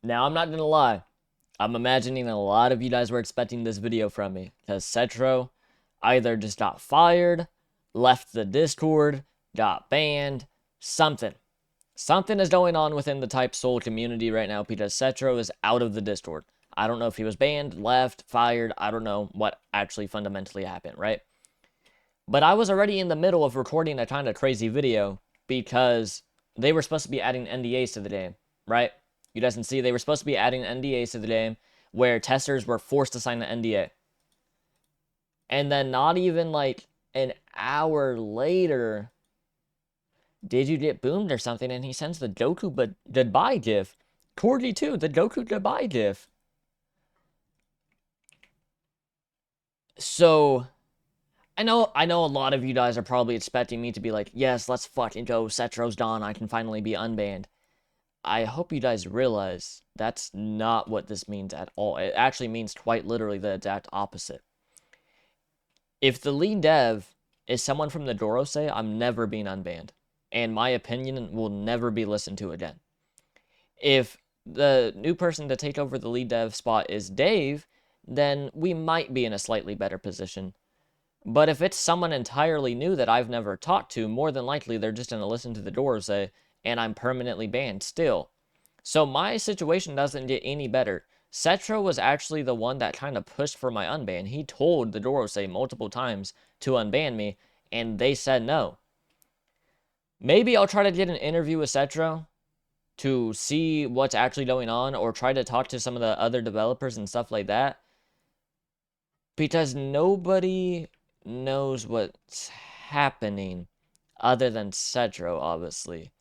Now, I'm not gonna lie. I'm imagining a lot of you guys were expecting this video from me, because Setro either just got fired, left the Discord, got banned, something. Something is going on within the Type Soul community right now because Setro is out of the Discord. I don't know if he was banned, left, fired, I don't know what actually fundamentally happened, right? But I was already in the middle of recording a kind of crazy video because they were supposed to be adding NDAs to the game, right? You guys can see they were supposed to be adding NDAs to the game where testers were forced to sign the NDA. And then not even like an hour later, did you get boomed or something? And he sends the Goku goodbye gif. Corgi too, the Goku goodbye gif. So I know a lot of you guys are probably expecting me to be like, yes, let's fucking go, Setro's gone, I can finally be unbanned. I hope you guys realize that's not what this means at all. It actually means quite literally the exact opposite. If the lead dev is someone from the Dorose, I'm never being unbanned. And my opinion will never be listened to again. If the new person to take over the lead dev spot is Dave, then we might be in a slightly better position. But if it's someone entirely new that I've never talked to, more than likely they're just going to listen to the Dorose, and I'm permanently banned still. So my situation doesn't get any better. Setro was actually the one that kind of pushed for my unban. He told the Dorose multiple times to unban me, and they said no. Maybe I'll try to get an interview with Setro to see what's actually going on, or try to talk to some of the other developers and stuff like that. Because nobody knows what's happening other than Setro, obviously.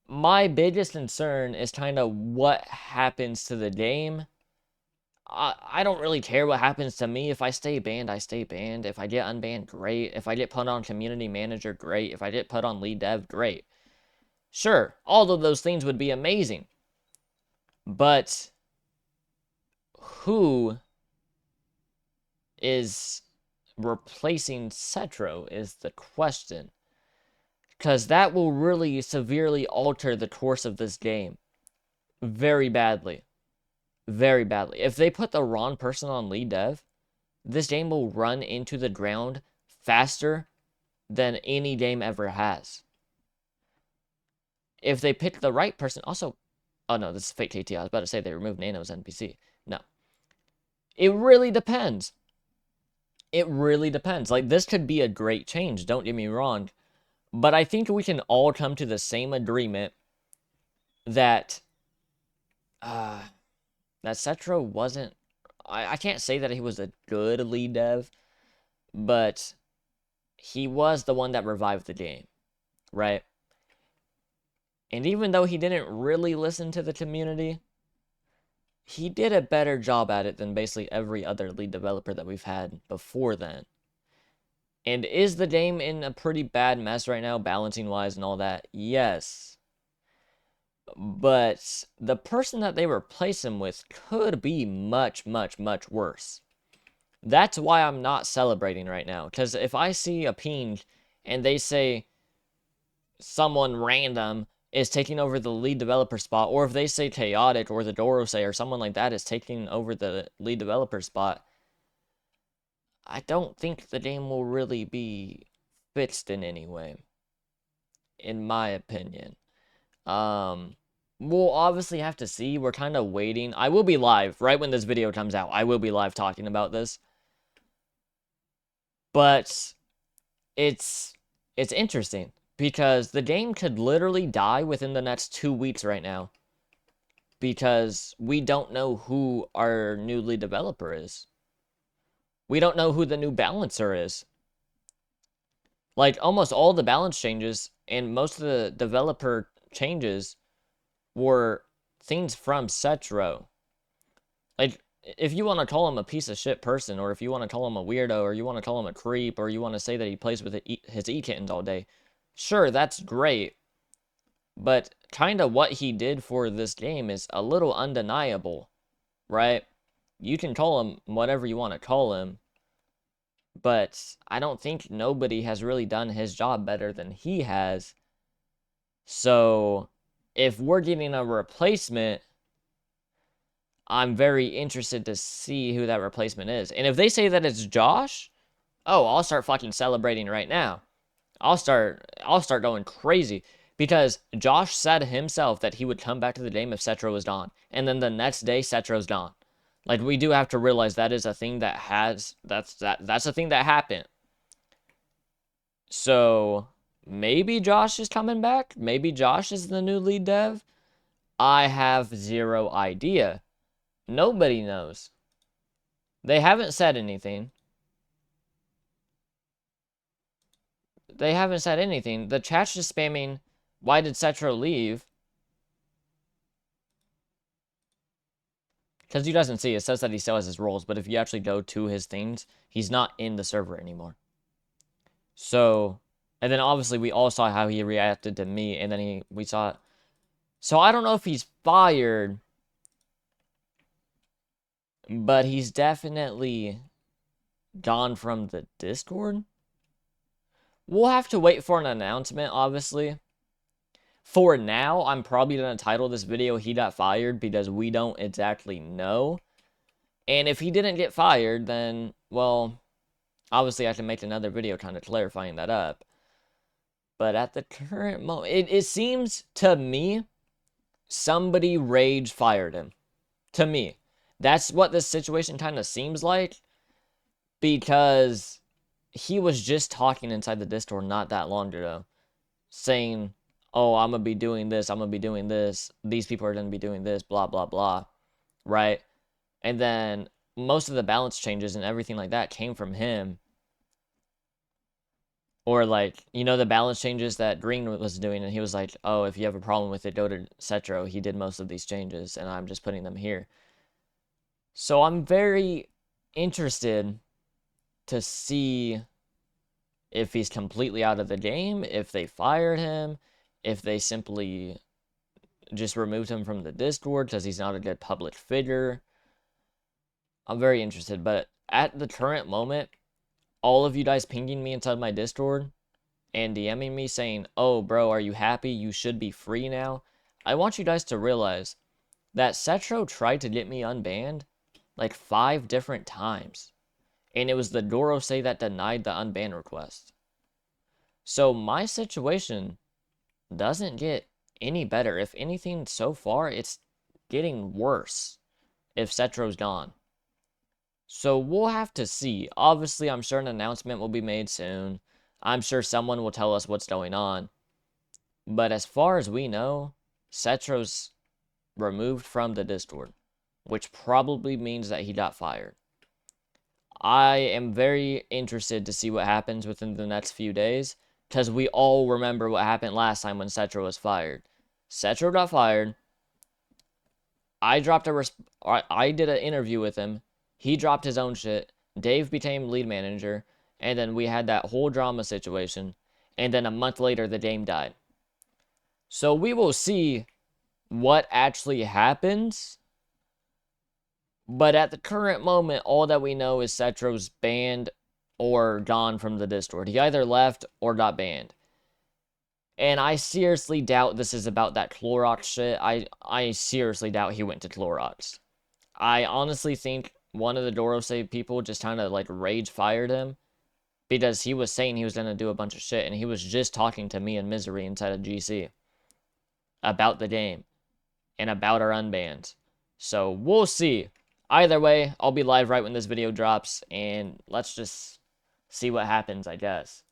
My biggest concern is kind of what happens to the game. I don't really care what happens to me. If I stay banned, I stay banned. If I get unbanned, great. If I get put on community manager, great. If I get put on lead dev, great. Sure, all of those things would be amazing. But who is replacing Setro is the question. Because that will really severely alter the course of this game. Very badly. Very badly. If they put the wrong person on lead dev, this game will run into the ground faster than any game ever has. If they pick the right person, also, oh no, this is fake KT. I was about to say they removed Nano's NPC. No. It really depends. It really depends. Like, this could be a great change, don't get me wrong. But I think we can all come to the same agreement that that Setro wasn't... I can't say that he was a good lead dev, but he was the one that revived the game, right? And even though he didn't really listen to the community, he did a better job at it than basically every other lead developer that we've had before then. And is the game in a pretty bad mess right now, balancing-wise and all that? Yes. But the person that they replace him with could be much, much, much worse. That's why I'm not celebrating right now. Because if I see a ping and they say someone random is taking over the lead developer spot, or if they say Chaotic or the Dorose or someone like that is taking over the lead developer spot, I don't think the game will really be fixed in any way, in my opinion. We'll obviously have to see. We're kind of waiting. I will be live right when this video comes out. I will be live talking about this. But it's interesting because the game could literally die within the next 2 weeks right now because we don't know who our new lead developer is. We don't know who the new balancer is. Like, almost all the balance changes and most of the developer changes were things from Setro. Like, if you want to call him a piece of shit person, or if you want to call him a weirdo, or you want to call him a creep, or you want to say that he plays with his e-kittens all day, sure, that's great. But kind of what he did for this game is a little undeniable, right? You can call him whatever you want to call him, but I don't think nobody has really done his job better than he has. So if we're getting a replacement I'm very interested to see who that replacement is. And if they say that it's Josh, oh, I'll start fucking celebrating right now. I'll start going crazy because Josh said himself that he would come back to the game if Setro was Dawn. And then the next day Setro's Dawn. Like, we do have to realize that is a thing that that's a thing that happened. So maybe Josh is coming back. Maybe Josh is the new lead dev. I have zero idea. Nobody knows. They haven't said anything. The chat's just spamming, why did Setro leave? Because you doesn't see, it says that he still has his roles, but if you actually go to his things, he's not in the server anymore. So, and then obviously we all saw how he reacted to me, and then we saw it. So I don't know if he's fired, but he's definitely gone from the Discord. We'll have to wait for an announcement, obviously. For now, I'm probably going to title this video, He Got Fired, because we don't exactly know. And if he didn't get fired, then, well, obviously I can make another video kind of clarifying that up. But at the current moment, it seems to me, somebody rage fired him. To me. That's what this situation kind of seems like. Because he was just talking inside the Discord not that long ago. Saying, oh, I'm going to be doing this, I'm going to be doing this, these people are going to be doing this, blah, blah, blah. Right? And then most of the balance changes and everything like that came from him. Or, like, you know, the balance changes that Green was doing, and he was like, oh, if you have a problem with it, go to Setro. He did most of these changes, and I'm just putting them here. So I'm very interested to see if he's completely out of the game, if they fired him, if they simply just removed him from the Discord because he's not a good public figure. I'm very interested, but at the current moment, all of you guys pinging me inside my Discord and DMing me saying, oh, bro, are you happy? You should be free now. I want you guys to realize that Setro tried to get me unbanned like 5 different times. And it was the Dorose that denied the unban request. So my situation doesn't get any better. If anything, so far, it's getting worse if Setro's gone. So we'll have to see. Obviously, I'm sure an announcement will be made soon. I'm sure someone will tell us what's going on. But as far as we know, Setro's removed from the Discord, which probably means that he got fired. I am very interested to see what happens within the next few days, because we all remember what happened last time when Setro was fired. Setro got fired. I did an interview with him. He dropped his own shit. Dave became lead manager. And then we had that whole drama situation. And then a month later, the game died. So we will see what actually happens. But at the current moment, all that we know is Setro's banned or gone from the Discord. He either left or got banned. And I seriously doubt this is about that Clorox shit. I seriously doubt he went to Clorox. I honestly think one of the Dorose people just kind of like rage fired him because he was saying he was going to do a bunch of shit, and he was just talking to me and Misery inside of GC about the game and about our unbans. So we'll see. Either way, I'll be live right when this video drops, and let's just see what happens, I guess.